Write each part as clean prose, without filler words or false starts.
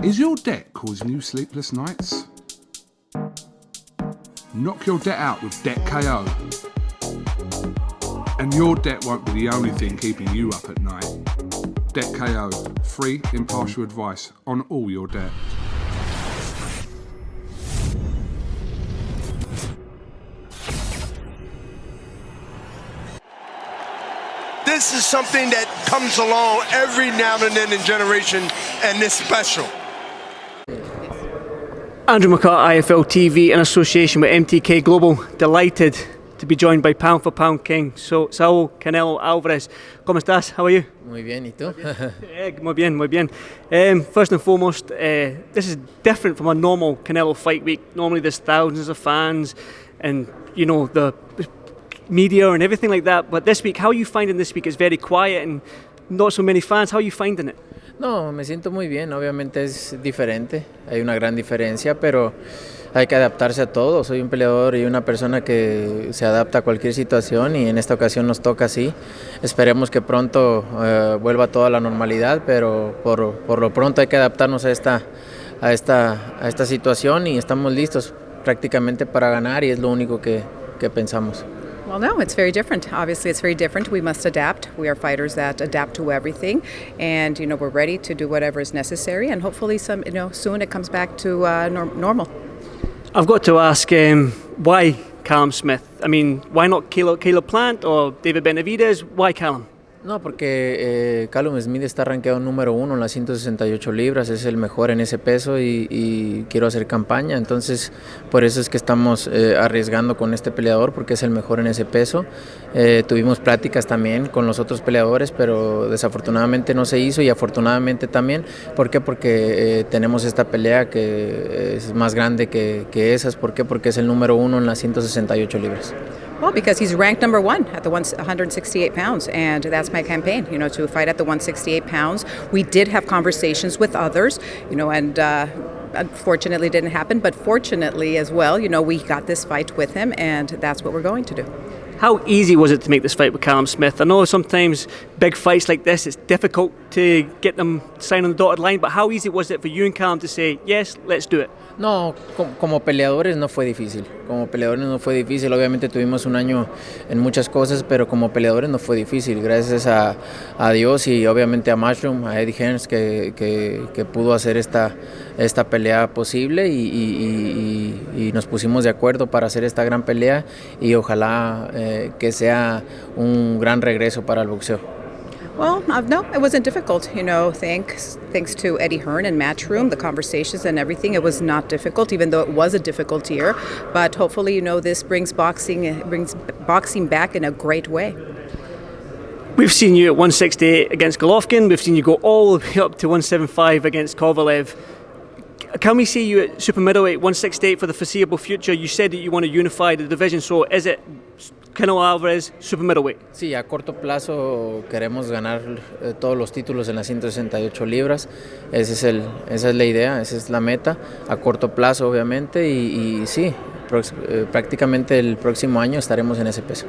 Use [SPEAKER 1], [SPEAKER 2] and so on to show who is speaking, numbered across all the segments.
[SPEAKER 1] Is your debt causing you sleepless nights? Knock your debt out with Debt KO. And your debt won't be the only thing keeping you up at night. Debt KO, free, impartial advice on all your debt.
[SPEAKER 2] This is something that comes along every now and then in generation, and it's special.
[SPEAKER 3] Andrew McCART, IFL TV, in association with MTK Global, delighted to be joined by pound for pound king, Saul Canelo Alvarez. ¿Cómo estás? How are you?
[SPEAKER 4] Muy bien, ¿y tú?
[SPEAKER 3] Muy bien, muy bien. First and foremost, this is different from a normal Canelo fight week. Normally there's thousands of fans and, you know, the media and everything like that. But this week, how are you finding this week? It's very quiet and not so many fans. How are you finding it?
[SPEAKER 4] No, me siento muy bien. Obviamente es diferente. Hay una gran diferencia, pero hay que adaptarse a todo. Soy un peleador y una persona que se adapta a cualquier situación y en esta ocasión nos toca así. Esperemos que pronto vuelva toda la normalidad, pero por lo pronto hay que adaptarnos a esta situación y estamos listos prácticamente para ganar y es lo único que pensamos.
[SPEAKER 5] Well, no, it's very different. Obviously, it's very different. We must adapt. We are fighters that adapt to everything, and we're ready to do whatever is necessary. And hopefully, soon it comes back to normal.
[SPEAKER 3] I've got to ask, why Callum Smith? I mean, why not Caleb Plant or David Benavidez? Why Callum?
[SPEAKER 4] No, porque Callum Smith está rankeado número 1 en las 168 libras, es el mejor en ese peso y quiero hacer campaña, entonces por eso es que estamos arriesgando con este peleador porque es el mejor en ese peso. Tuvimos pláticas también con los otros peleadores, pero desafortunadamente no se hizo y afortunadamente también. ¿Por qué? Porque tenemos esta pelea que es más grande que esas. ¿Por qué? Porque es el número 1 en las 168 libras.
[SPEAKER 5] Well, because he's ranked number 1 at the 168 pounds, and that's my campaign, to fight at the 168 pounds. We did have conversations with others, and unfortunately didn't happen, but fortunately as well, we got this fight with him, and that's what we're going to do.
[SPEAKER 3] How easy was it to make this fight with Callum Smith? I know sometimes big fights like this, it's difficult to get them signed on the dotted line, but how easy was it for you and Callum to say, yes, let's do it?
[SPEAKER 4] No, como peleadores no fue difícil. Obviamente tuvimos un año en muchas cosas, pero como peleadores no fue difícil. Gracias a Dios y obviamente a Mushroom, a Eddie Hearns que pudo hacer esta pelea posible y nos pusimos de acuerdo para hacer esta gran pelea y ojalá que sea un gran regreso para el boxeo.
[SPEAKER 5] Well, no, it wasn't difficult. Thanks to Eddie Hearn and Matchroom, the conversations and everything, it was not difficult, even though it was a difficult year. But hopefully, this brings boxing back in a great way.
[SPEAKER 3] We've seen you at 168 against Golovkin. We've seen you go all the way up to 175 against Kovalev. Can we see you at super middleweight 168 for the foreseeable future? You said that you want to unify the division, so is it Canelo Alvarez, super middleweight?
[SPEAKER 4] Sí, a corto plazo queremos ganar todos los títulos en las 168 libras. Esa es la idea, esa es la meta. A corto plazo, obviamente, y sí, prácticamente el próximo año estaremos en ese peso.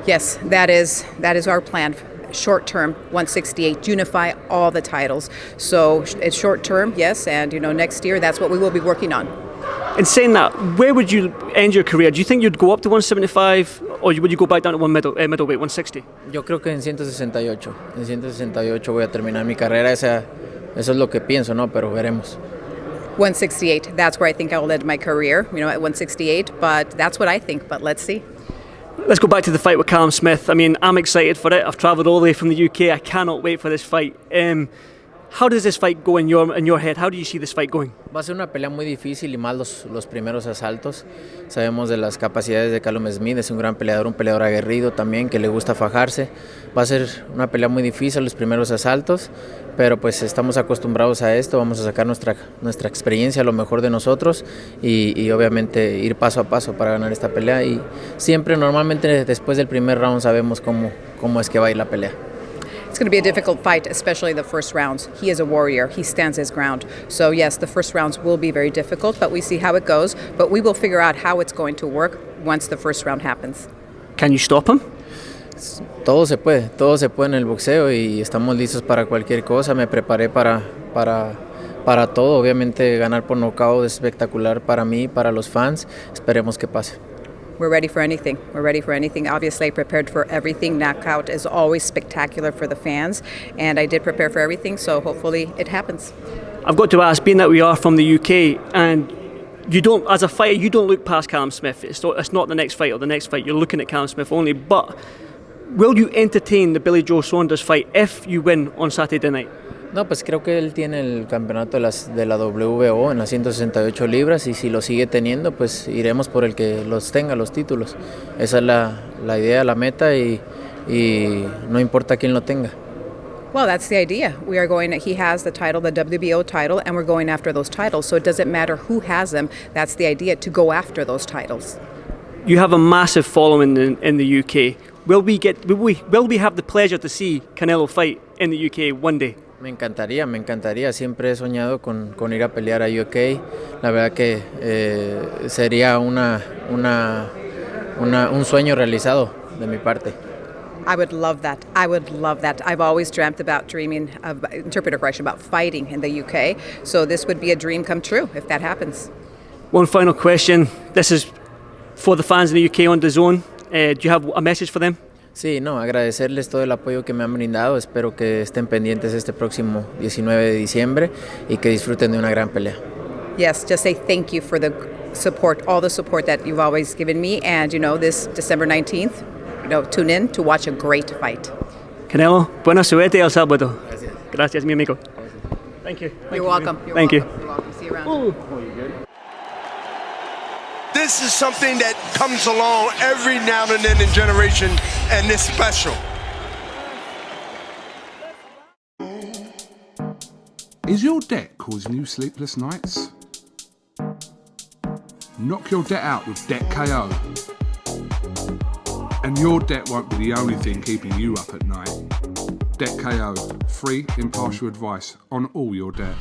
[SPEAKER 5] Yes, that is our plan. Short term, 168, unify all the titles. So it's short term, yes, and next year that's what we will be working on.
[SPEAKER 3] In saying that, where would you end your career? Do you think you'd go up to 175 or would you go back down to middleweight, 160?
[SPEAKER 4] Yo creo que en 168. En 168 voy a terminar mi carrera. Eso es lo que pienso, ¿no? Pero veremos.
[SPEAKER 5] 168, that's where I think I will end my career, at 168, but that's what I think, but let's see.
[SPEAKER 3] Let's go back to the fight with Callum Smith. I mean, I'm excited for it. I've travelled all the way from the UK. I cannot wait for this fight. How does this fight go in your head? How do you see this fight going?
[SPEAKER 4] Va a ser una pelea muy difícil y más los primeros asaltos. Sabemos de las capacidades de Callum Smith, es un gran peleador, un peleador aguerrido también que le gusta fajarse. Va a ser una pelea muy difícil los primeros asaltos, pero pues estamos acostumbrados a esto, vamos a sacar nuestra experiencia, lo mejor de nosotros y obviamente ir paso a paso para ganar esta pelea y siempre normalmente después del primer round sabemos cómo es que va a ir la pelea.
[SPEAKER 5] It's going to be a difficult fight, especially the first rounds. He is a warrior. He stands his ground. So, yes, the first rounds will be very difficult, but we see how it goes. But we will figure out how it's going to work once the first round happens.
[SPEAKER 3] Can you stop him?
[SPEAKER 4] Todo se puede en el boxeo y estamos listos para cualquier cosa. Me preparé para para todo. Obviamente ganar por nocaut es espectacular para mí, para los fans. Esperemos que pase.
[SPEAKER 5] We're ready for anything. We're ready for anything. Obviously, I prepared for everything. Knockout is always spectacular for the fans, and I did prepare for everything, so hopefully it happens.
[SPEAKER 3] I've got to ask, being that we are from the UK, and you don't, as a fighter, you don't look past Callum Smith. It's not the next fight or the next fight. You're looking at Callum Smith only. But will you entertain the Billy Joe Saunders fight if you win on Saturday night?
[SPEAKER 4] No, pues creo que él tiene el campeonato de la WBO en las 168 libras y si lo sigue teniendo, pues iremos por el que los tenga, los títulos. Esa es la idea, la meta y no importa quién lo tenga.
[SPEAKER 5] Well, that's the idea. We are going. He has the title, the WBO title, and we're going after those titles. So it doesn't matter who has them. That's the idea, to go after those titles.
[SPEAKER 3] You have a massive following in the UK. Will we have the pleasure to see Canelo fight in the UK one day?
[SPEAKER 4] Me encantaría. Siempre he soñado con ir a pelear a UK. La verdad que sería un sueño realizado de mi parte.
[SPEAKER 5] I would love that. I've always dreamt about about fighting in the UK. So this would be a dream come true if that happens.
[SPEAKER 3] One final question. This is for the fans in the UK on DAZN. Do you have a message for them?
[SPEAKER 4] Sí, no, agradecerles todo el apoyo que me han brindado. Espero que estén pendientes este próximo 19 de diciembre y que disfruten de una gran pelea.
[SPEAKER 5] Yes, just say thank you for the support, all the support that you've always given me. And, this December 19th, tune in to watch a great fight.
[SPEAKER 3] Canelo, buena suerte El Sábado. Gracias, mi amigo. Thank you.
[SPEAKER 5] You're welcome.
[SPEAKER 3] Thank you.
[SPEAKER 5] You're welcome. See you around.
[SPEAKER 3] Ooh.
[SPEAKER 2] This is something that comes along every now and then in generation, and it's special.
[SPEAKER 1] Is your debt causing you sleepless nights? Knock your debt out with Debt KO. And your debt won't be the only thing keeping you up at night. Debt KO, free, impartial advice on all your debt.